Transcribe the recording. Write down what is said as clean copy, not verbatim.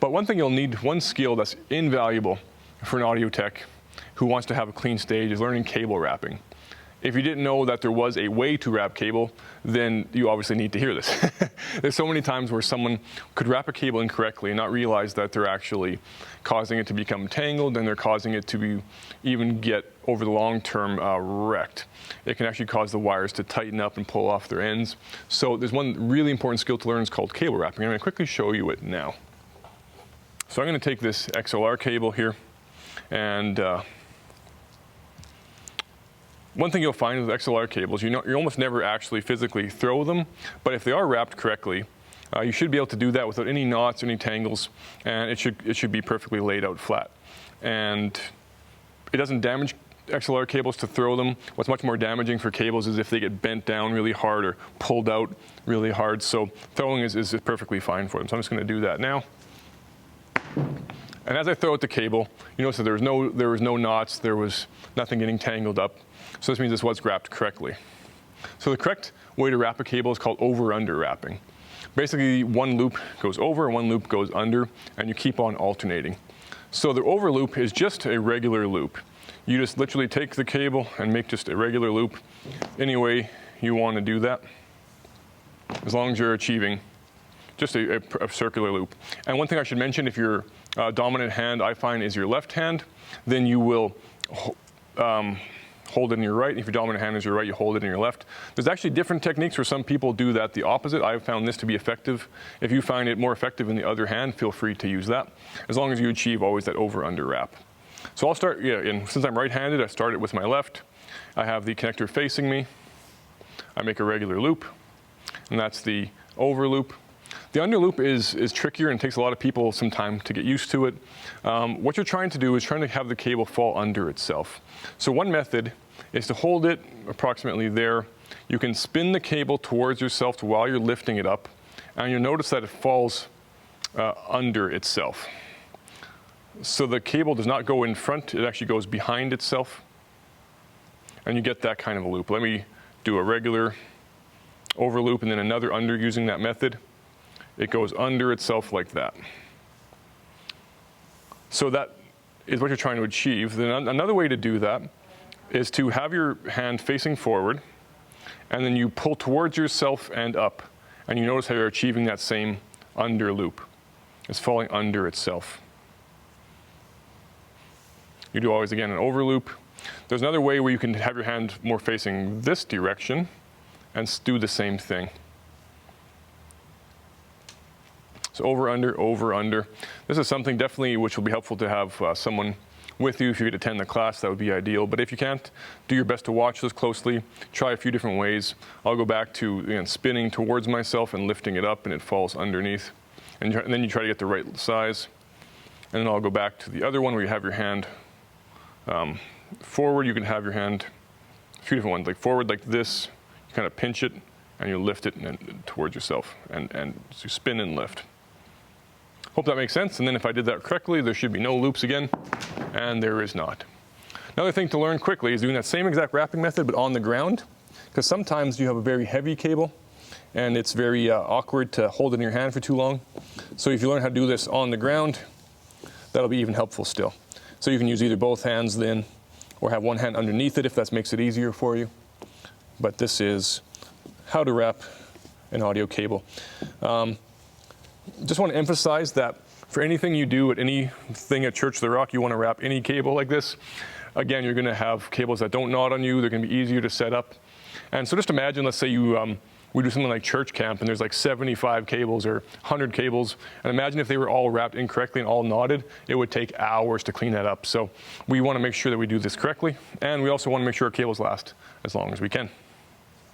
But one thing you'll need, one skill that's invaluable for an audio tech who wants to have a clean stage, is learning cable wrapping. If you didn't know that there was a way to wrap cable, then you obviously need to hear this. There's so many times where someone could wrap a cable incorrectly and not realize that they're actually causing it to become tangled, and they're causing it to be even get over the long term wrecked. It can actually cause the wires to tighten up and pull off their ends. So there's one really important skill to learn. It's called cable wrapping. I'm going to quickly show you it now. So I'm going to take this XLR cable here, and one thing you'll find with XLR cables, you almost never actually physically throw them, but if they are wrapped correctly, you should be able to do that without any knots, any tangles, and it should be perfectly laid out flat. And it doesn't damage XLR cables to throw them. What's much more damaging for cables is if they get bent down really hard or pulled out really hard. So throwing is perfectly fine for them. So I'm just going to do that now. And as I throw out the cable, you notice that there was no knots, there was nothing getting tangled up. So this means this was wrapped correctly. So the correct way to wrap a cable is called over-under wrapping. Basically, one loop goes over and one loop goes under, and you keep on alternating. So the over loop is just a regular loop. You just literally take the cable and make just a regular loop any way you want to do that, as long as you're achieving just a circular loop. And one thing I should mention, if your dominant hand, I find, is your left hand, then you will hold it in your right. If your dominant hand is your right, you hold it in your left. There's actually different techniques where some people do that the opposite. I've found this to be effective. If you find it more effective in the other hand, feel free to use that, as long as you achieve always that over-under wrap. So I'll start, since I'm right-handed, I start it with my left. I have the connector facing me. I make a regular loop, and that's the over loop. The under loop is trickier and takes a lot of people some time to get used to it. What you're trying to do is trying to have the cable fall under itself. So one method is to hold it approximately there. You can spin the cable towards yourself while you're lifting it up, and you'll notice that it falls under itself. So the cable does not go in front, it actually goes behind itself, and you get that kind of a loop. Let me do a regular over loop and then another under using that method. It goes under itself like that. So that is what you're trying to achieve. Then another way to do that is to have your hand facing forward, and then you pull towards yourself and up, and you notice how you're achieving that same under loop. It's falling under itself. You do always, again, an over loop. There's another way where you can have your hand more facing this direction and do the same thing. So over, under, over, under. This is something definitely which will be helpful to have someone with you. If you could attend the class, that would be ideal. But if you can't, do your best to watch this closely. Try a few different ways. I'll go back to spinning towards myself and lifting it up, and it falls underneath. And then you try to get the right size. And then I'll go back to the other one where you have your hand forward. You can have your hand, a few different ones, like forward like this. You kind of pinch it, and you lift it towards yourself, and so you spin and lift. Hope that makes sense. And then if I did that correctly, there should be no loops again, and there is not. Another thing to learn quickly is doing that same exact wrapping method, but on the ground, because sometimes you have a very heavy cable, and it's very awkward to hold it in your hand for too long. So if you learn how to do this on the ground, that'll be even helpful still. So you can use either both hands then, or have one hand underneath it if that makes it easier for you. But this is how to wrap an audio cable. Just want to emphasize that for anything you do at anything at Church of the Rock, you want to wrap any cable like this. Again, you're going to have cables that don't knot on you. They're going to be easier to set up. And so just imagine, let's say we do something like church camp, and there's like 75 cables or 100 cables. And imagine if they were all wrapped incorrectly and all knotted. It would take hours to clean that up. So we want to make sure that we do this correctly. And we also want to make sure our cables last as long as we can.